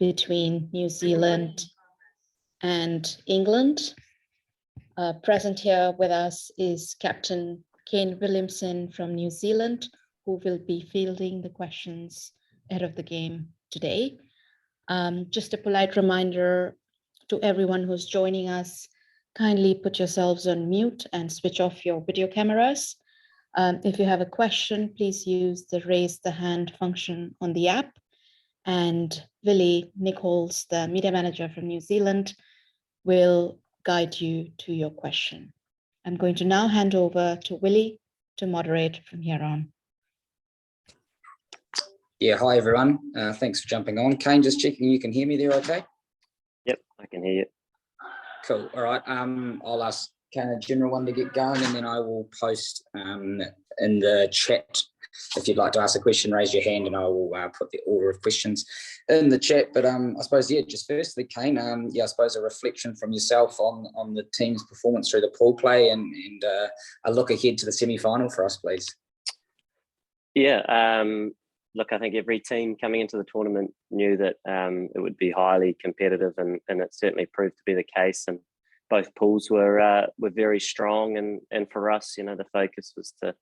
between New Zealand and England. Present here with us is Captain Kane Williamson from New Zealand, who will be fielding the questions ahead of the game today. Just a polite reminder to everyone who's joining us, kindly put yourselves on mute and switch off your video cameras. If you have a question, please use the raise the hand function on the app. And Willie Nichols, the media manager from New Zealand, will guide you to your question. I'm going to now hand over to Willie to moderate from here on. Yeah, hi everyone. Thanks for jumping on. Kane, just checking you can hear me there okay? Yep, I can hear you. Cool, all right. I'll ask Kane a general one to get going, and then I will post in the chat. If you'd like to ask a question, raise your hand and I will put the order of questions in the chat. But I suppose, yeah, just firstly, Kane, I suppose a reflection from yourself on the team's performance through the pool play and a look ahead to the semi-final for us, please. Yeah, look, I think every team coming into the tournament knew that it would be highly competitive, and it certainly proved to be the case. And both pools were very strong, and for us, you know, the focus was to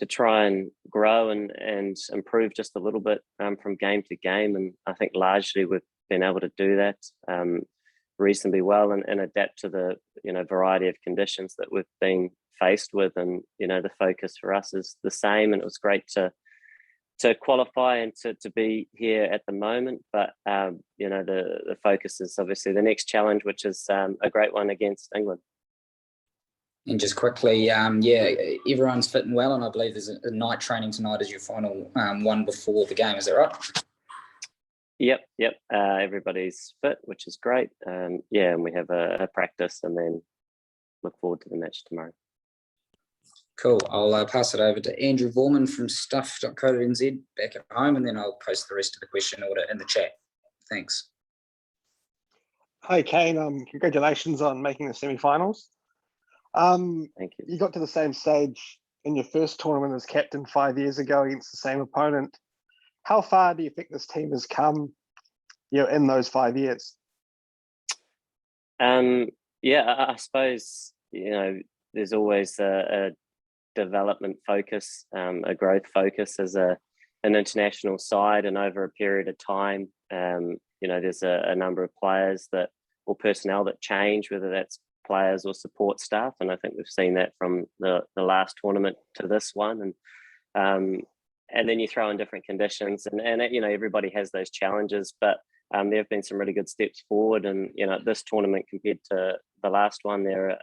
try and grow and improve just a little bit from game to game. And I think largely we've been able to do that reasonably well and adapt to the, you know, variety of conditions that we've been faced with. And, you know, the focus for us is the same, and it was great to qualify and to be here at the moment. But, you know, the focus is obviously the next challenge, which is a great one against England. And just quickly, yeah, everyone's fitting well, and I believe there's a night training tonight as your final one before the game. Is that right? Yep. Everybody's fit, which is great. Yeah, and we have a practice, and then look forward to the match tomorrow. Cool. I'll pass it over to Andrew Vorman from stuff.co.nz back at home, and then I'll post the rest of the question order in the chat. Thanks. Hi, Kane. Congratulations on making the semi-finals. Thank you. You got to the same stage in your first tournament as captain 5 years ago against the same opponent. How far do you think this team has come, you know, in those 5 years? Yeah, I suppose, you know, there's always a development focus, a growth focus as an international side, and over a period of time, you know, there's a number of players or personnel that change, whether that's players or support staff, and I think we've seen that from the last tournament to this one, and then you throw in different conditions, and you know, everybody has those challenges, but there have been some really good steps forward, and you know, this tournament compared to the last one, there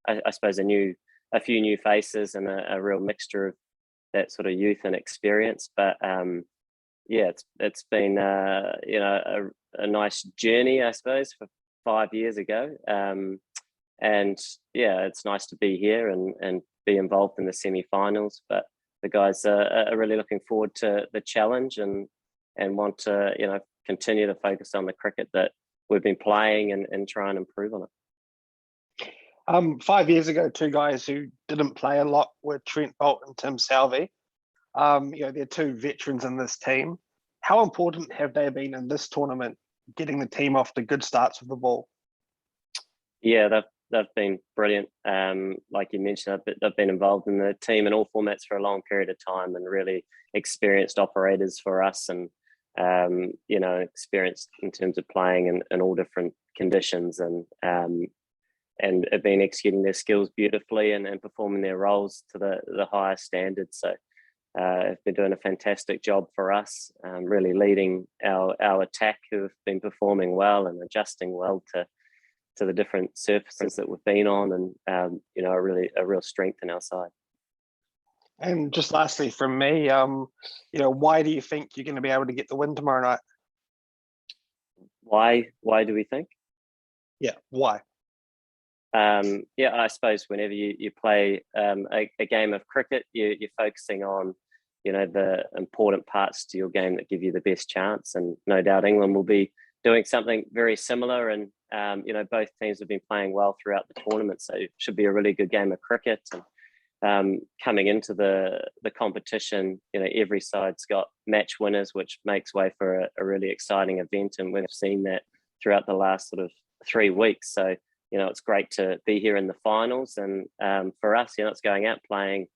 I suppose a few new faces and a real mixture of that sort of youth and experience, but yeah, it's been you know, a nice journey, I suppose, for 5 years ago. And yeah, it's nice to be here and be involved in the semi-finals. But the guys are really looking forward to the challenge and want to, you know, continue to focus on the cricket that we've been playing and try and improve on it. 5 years ago, two guys who didn't play a lot were Trent Boult and Tim Southee. You know, they're two veterans in this team. How important have they been in this tournament, getting the team off to good starts with the ball? Yeah, they've been brilliant. Like you mentioned, they've been involved in the team in all formats for a long period of time, and really experienced operators for us, and you know, experienced in terms of playing in all different conditions, and have been executing their skills beautifully and performing their roles to the highest standards. So have been doing a fantastic job for us, really leading our attack, who have been performing well and adjusting well to the different surfaces that we've been on, and you know, a real strength in our side. And just lastly from me, you know, why do you think you're going to be able to get the win tomorrow night? Why do we think? Yeah, why? Yeah, I suppose whenever you play a game of cricket, you're focusing on, you know, the important parts to your game that give you the best chance, and no doubt England will be doing something very similar, and you know, both teams have been playing well throughout the tournament, so it should be a really good game of cricket. coming into the competition, every side's got match winners, which makes way for a really exciting event, and we've seen that throughout the last sort of 3 weeks. So it's great to be here in the finals, and for us, it's going out playing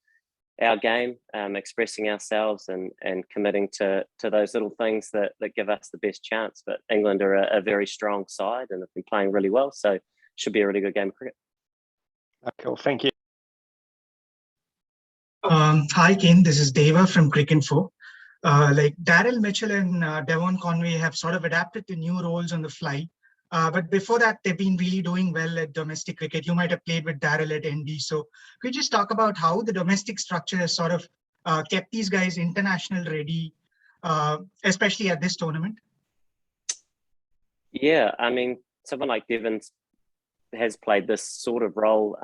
our game, expressing ourselves, and committing to those little things that give us the best chance. But England are a very strong side and have been playing really well, so it should be a really good game of cricket. Cool, thank you. Hi, Kane. This is Deva from Cricinfo. Like Daryl Mitchell and Devon Conway have sort of adapted to new roles on the fly. But before that, they've been really doing well at domestic cricket. You might have played with Daryl at ND. So could you just talk about how the domestic structure has sort of kept these guys international ready, especially at this tournament? Yeah, I mean, someone like Devon has played this sort of role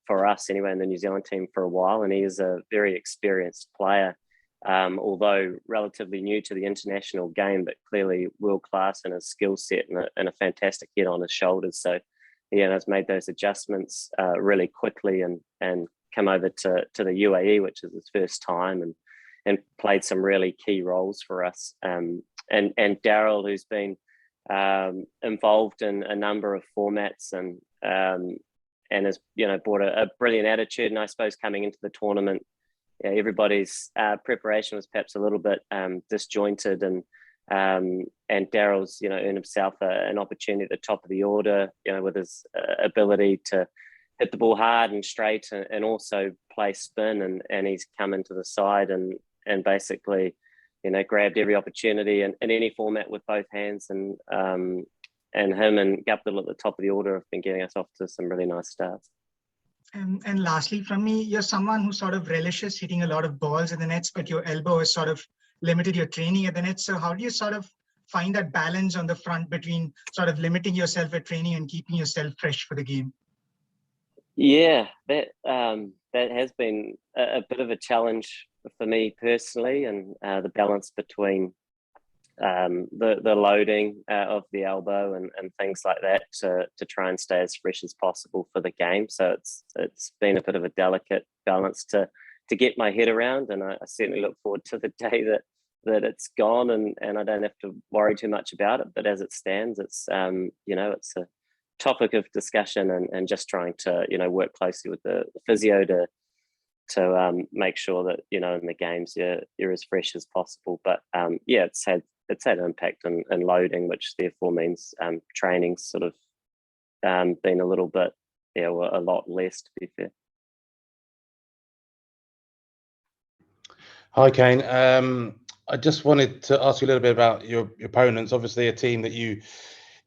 for us anyway in the New Zealand team for a while, and he is a very experienced player, although relatively new to the international game, but clearly world class in his skill set and a fantastic head on his shoulders. So he has made those adjustments really quickly and come over to the UAE, which is his first time, and played some really key roles for us. And Daryl, who's been involved in a number of formats and has brought a brilliant attitude. And I suppose coming into the tournament, everybody's preparation was perhaps a little bit disjointed, and Daryl's earned himself an opportunity at the top of the order, with his ability to hit the ball hard and straight, and also play spin, and he's come into the side and basically grabbed every opportunity in any format with both hands, and him and Guptill at the top of the order have been getting us off to some really nice starts. And lastly, from me, you're someone who sort of relishes hitting a lot of balls in the nets, but your elbow has sort of limited your training at the net. So how do you sort of find that balance on the front between sort of limiting yourself at training and keeping yourself fresh for the game? Yeah, that has been a bit of a challenge for me personally, and the balance between the loading of the elbow and things like that to try and stay as fresh as possible for the game. So it's been a bit of a delicate balance to get my head around, and I certainly look forward to the day that it's gone and I don't have to worry too much about it. But as it stands, it's it's a topic of discussion, and just trying to work closely with the physio to make sure that in the games you're as fresh as possible. But it's had an impact in loading, which therefore means training's sort of been a little bit a lot less, to be fair. Hi, Kane. I just wanted to ask you a little bit about your opponents. Obviously, a team that you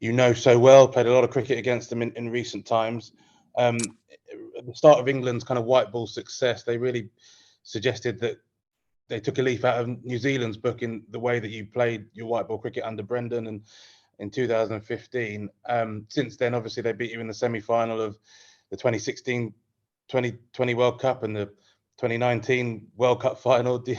know so well, played a lot of cricket against them in recent times. At the start of England's kind of white ball success, they really suggested that they took a leaf out of New Zealand's book in the way that you played your white ball cricket under Brendan and in 2015. Since then, obviously, they beat you in the semi-final of the 2016-2020 World Cup and the 2019 World Cup final. Do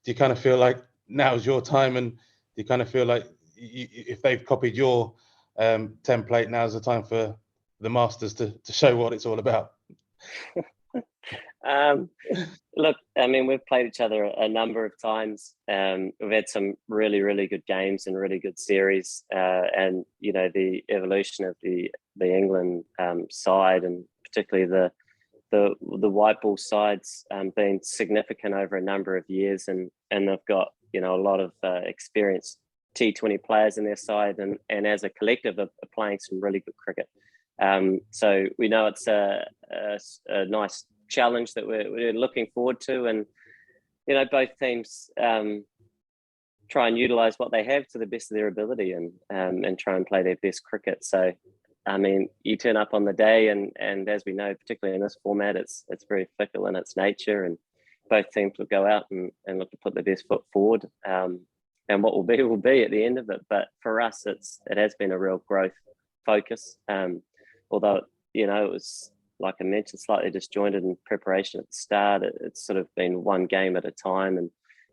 you kind of feel like now's your time, and do you kind of feel like if they've copied your template, now's the time for the Masters to show what it's all about? Look, I mean, we've played each other a number of times. We've had some really, really good games and really good series. And the evolution of the England side, and particularly the white ball sides, been significant over a number of years, and they've got a lot of experienced T20 players in their side, and as a collective are playing some really good cricket. So we know it's a nice challenge that we're looking forward to, and both teams try and utilize what they have to the best of their ability, and try and play their best cricket. So I mean, you turn up on the day, and as we know, particularly in this format, it's very fickle in its nature, and both teams will go out and look to put their best foot forward, and what will be at the end of it. But for us, it has been a real growth focus, although it was, like I mentioned, slightly disjointed in preparation at the start. It's sort of been one game at a time,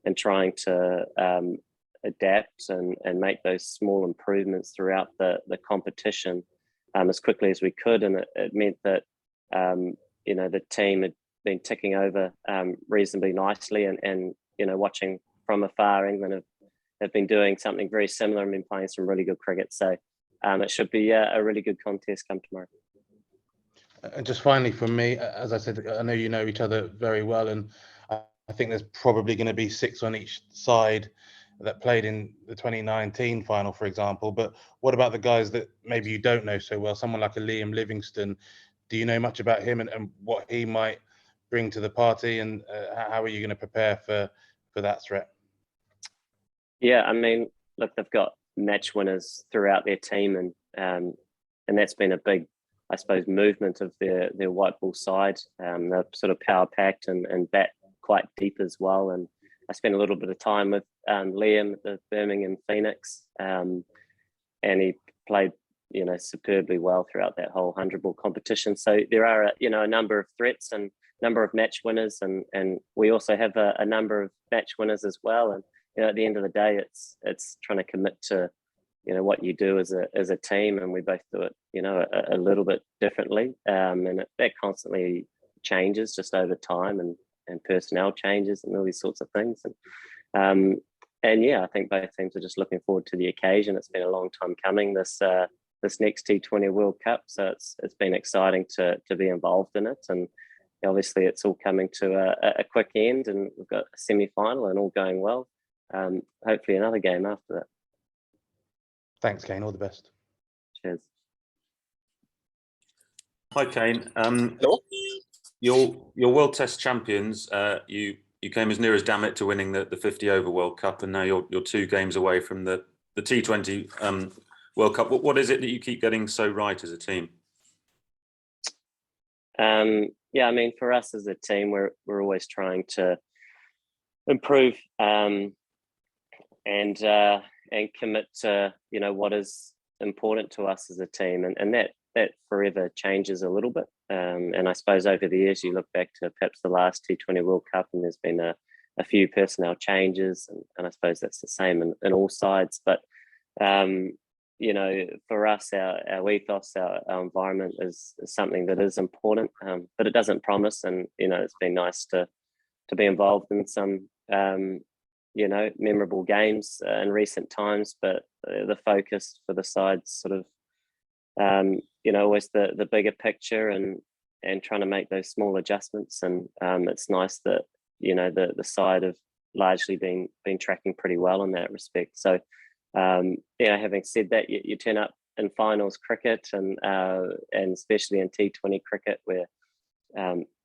and trying to adapt and make those small improvements throughout the competition as quickly as we could. And it meant that the team had been ticking over reasonably nicely, and you know, watching from afar, England have been doing something very similar and been playing some really good cricket. So it should be a really good contest come tomorrow. And just finally from me, as I said, I know you know each other very well, and I think there's probably going to be 6 on each side that played in the 2019 final, for example. But what about the guys that maybe you don't know so well? Someone like a Liam Livingstone, do you know much about him and what he might bring to the party, and how are you going to prepare for that threat? Yeah, I mean, look, they've got match winners throughout their team, and that's been a big, I suppose, movement of their white ball side. They're sort of power packed and bat quite deep as well. And I spent a little bit of time with Liam at the Birmingham Phoenix, and he played, you know, superbly well throughout that whole 100-ball competition. So there are, you know, a number of threats and number of match winners, and we also have a number of match winners as well. And you know, at the end of the day, it's trying to commit to, you know, what you do as a team, and we both do it, you know, a little bit differently, and that constantly changes just over time, and personnel changes and all these sorts of things, and yeah, I think both teams are just looking forward to the occasion. It's been a long time coming, this next T20 World Cup, so it's been exciting to be involved in it, and obviously it's all coming to a quick end, and we've got a semi-final and all going well. Hopefully another game after that. Thanks, Kane. All the best. Cheers. Hi, Kane. Hello. Your World Test champions. You came as near as damn it to winning the 50 over World Cup, and now you're 2 games away from the T20 World Cup. What is it that you keep getting so right as a team? Yeah, I mean, for us as a team, we're always trying to improve and commit to, you know, what is important to us as a team, and that forever changes a little bit. And I suppose over the years, you look back to perhaps the last T20 World Cup, and there's been a few personnel changes, and I suppose that's the same in all sides. But you know, for us, our ethos, our environment is something that is important, but it doesn't promise. And you know, it's been nice to be involved in some you know, memorable games in recent times, but the focus for the side's sort of you know, always the bigger picture, and trying to make those small adjustments. And it's nice that, you know, the side have largely been tracking pretty well in that respect. So you know, having said that, you turn up in finals cricket, and especially in T20 cricket, where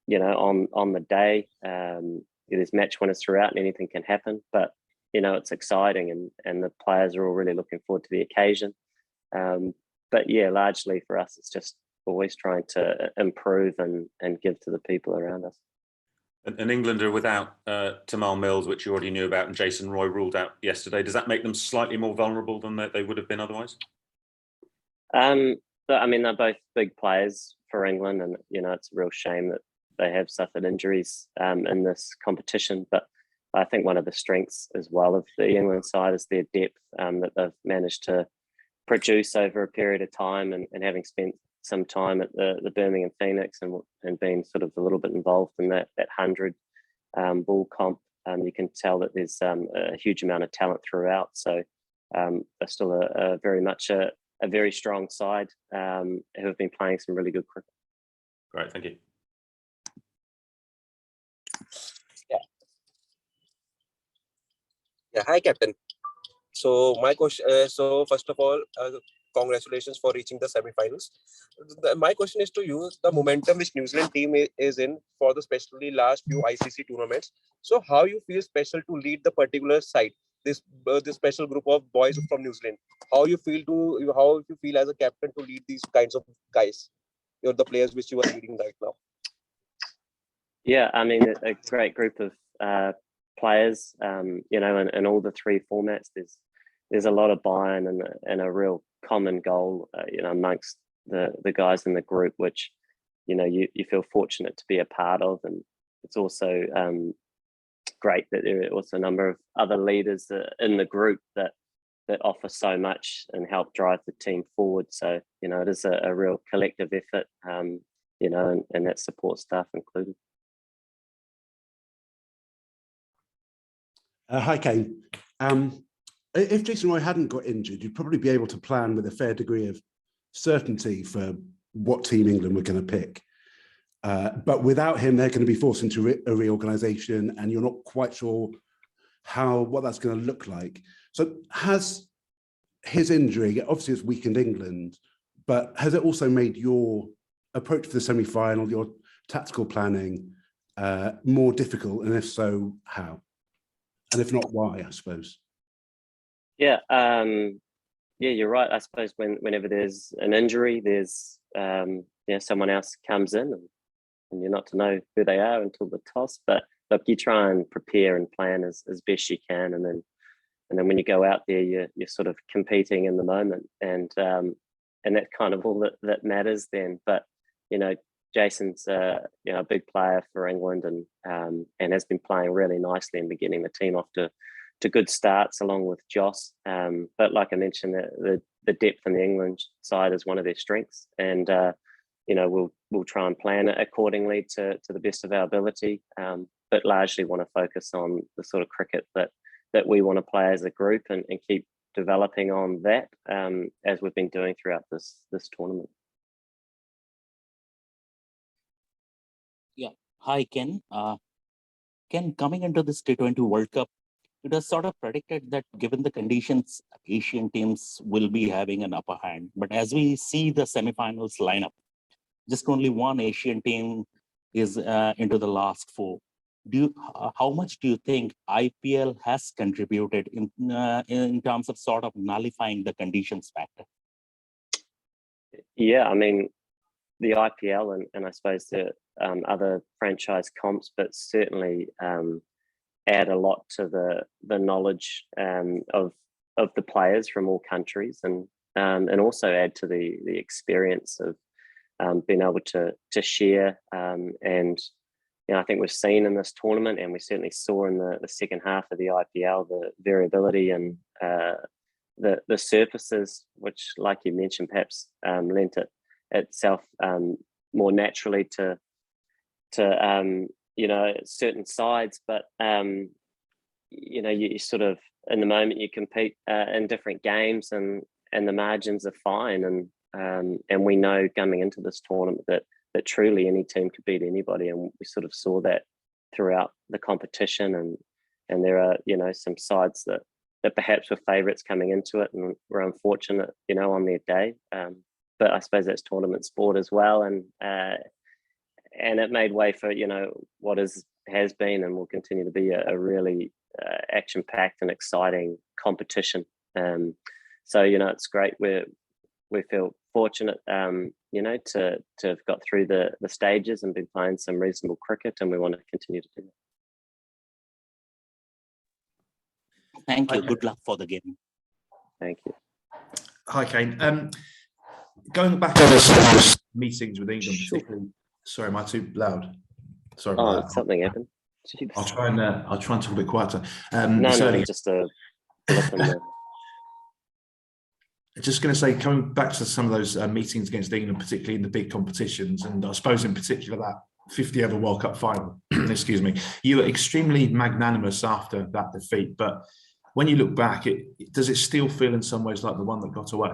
you know, on the day there's match winners throughout, and anything can happen. But you know, it's exciting, and the players are all really looking forward to the occasion. But yeah, largely for us, it's just always trying to improve and give to the people around us. And England are without Tamal Mills, which you already knew about, and Jason Roy ruled out yesterday. Does that make them slightly more vulnerable than they would have been otherwise? But I mean, they're both big players for England, and you know, it's a real shame that they have suffered injuries in this competition. But I think one of the strengths as well of the England side is their depth that they've managed to produce over a period of time, and having spent some time at the Birmingham Phoenix and being sort of a little bit involved in that 100 ball comp, you can tell that there's a huge amount of talent throughout. So they're still a very much a very strong side who have been playing some really good cricket. Great, thank you. Yeah, hi, Captain. So my question. So first of all, congratulations for reaching the semi-finals. My question is to you: the momentum which New Zealand team is in for the especially last few ICC tournaments. So how you feel special to lead the particular side, this special group of boys from New Zealand? How you feel as a captain to lead these kinds of guys? You're the players which you are leading right now. Yeah, I mean, a great group of players, you know, in all the 3 formats. There's a lot of buy-in and a real common goal, you know, amongst the guys in the group, which, you know, you feel fortunate to be a part of. And it's also great that there are also a number of other leaders in the group that offer so much and help drive the team forward. So, you know, it is a real collective effort, you know, and that support staff included. Hi, Kane. If Jason Roy hadn't got injured, you'd probably be able to plan with a fair degree of certainty for what team England were going to pick. But without him, they're going to be forced into a reorganisation, and you're not quite sure what that's going to look like. So has his injury, obviously it's weakened England, but has it also made your approach to the semi-final, your tactical planning, more difficult? And if so, how? And if not, why, I suppose? Yeah, you're right. I suppose whenever there's an injury, there's someone else comes in, and you're not to know who they are until the toss. But look, you try and prepare and plan as best you can, and then when you go out there, you're sort of competing in the moment, and that's kind of all that matters then. But Jason's a big player for England, and has been playing really nicely and getting the team off to good starts along with Joss. But like I mentioned, the depth in the England side is one of their strengths, and we'll try and plan it accordingly to the best of our ability, but largely want to focus on the sort of cricket that we want to play as a group, and keep developing on that, as we've been doing throughout this tournament. Yeah. Hi, Ken. Ken, coming into this T20 World Cup, it was sort of predicted that given the conditions, Asian teams will be having an upper hand. But as we see the semifinals lineup, just only one Asian team is into the last four. How much do you think IPL has contributed in terms of sort of nullifying the conditions factor? Yeah, I mean, the IPL and I suppose the other franchise comps, but certainly add a lot to the knowledge of the players from all countries, and also add to the experience of being able to share. And I think we've seen in this tournament, and we certainly saw in the second half of the IPL, the variability and the surfaces, which, like you mentioned, perhaps lent itself more naturally to certain sides. But you sort of, in the moment, you compete in different games, and the margins are fine, and we know coming into this tournament that truly any team could beat anybody, and we sort of saw that throughout the competition, and there are some sides that perhaps were favourites coming into it and were unfortunate on their day, but I suppose that's tournament sport as well, and it made way for what has been and will continue to be a really action-packed and exciting competition. So it's great. We feel fortunate, to have got through the stages and been playing some reasonable cricket, and we want to continue to do that. Thank you. Good luck for the game. Thank you. Hi, Kane. Going back on those meetings with England, particularly. Sorry, am I too loud? Sorry. Oh, something happened. Jeez. I'll try and talk a bit quieter. No, just a blip in there. Just going to say, coming back to some of those meetings against England, particularly in the big competitions, and I suppose in particular that 50-over World Cup final, excuse me, you were extremely magnanimous after that defeat. But when you look back, does it still feel in some ways like the one that got away?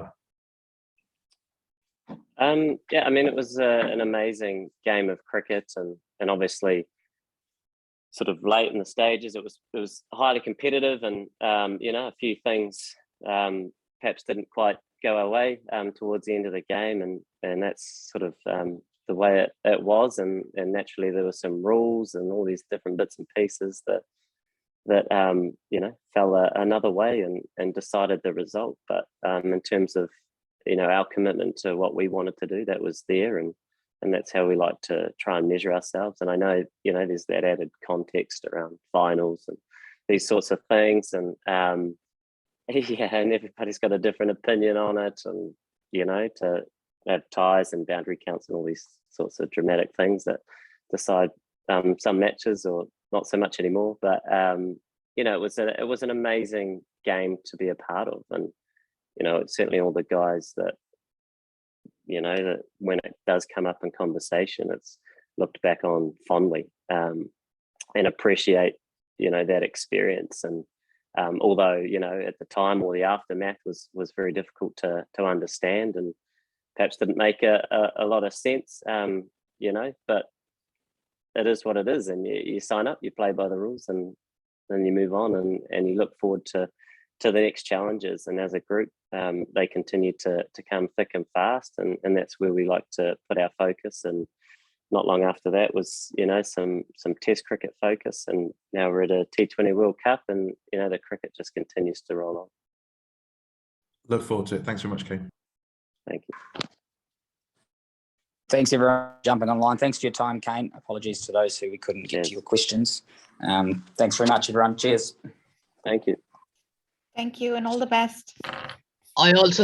Yeah, I mean, it was an amazing game of cricket, and obviously sort of late in the stages, it was highly competitive, and a few things perhaps didn't quite go our way towards the end of the game, and that's sort of the way it was, and naturally there were some rules and all these different bits and pieces that fell another way and decided the result. But in terms of our commitment to what we wanted to do, that was there, and that's how we like to try and measure ourselves. And I know there's that added context around finals and these sorts of things, and and everybody's got a different opinion on it, and to have ties and boundary counts and all these sorts of dramatic things that decide some matches or not so much anymore. But it was an amazing game to be a part of, and it's certainly all the guys that that when it does come up in conversation, it's looked back on fondly, and appreciate that experience. And although, at the time or the aftermath was very difficult to understand and perhaps didn't make a lot of sense, but it is what it is. And you sign up, you play by the rules, and then you move on and you look forward to the next challenges. And as a group, they continue to come thick and fast. And that's where we like to put our focus. And not long after that was, some test cricket focus. And now we're at a T20 World Cup, and, the cricket just continues to roll on. Look forward to it. Thanks very much, Kane. Thank you. Thanks everyone for jumping online. Thanks for your time, Kane. Apologies to those who we couldn't get to your questions. Thanks very much, everyone. Cheers. Thank you. Thank you and all the best. I also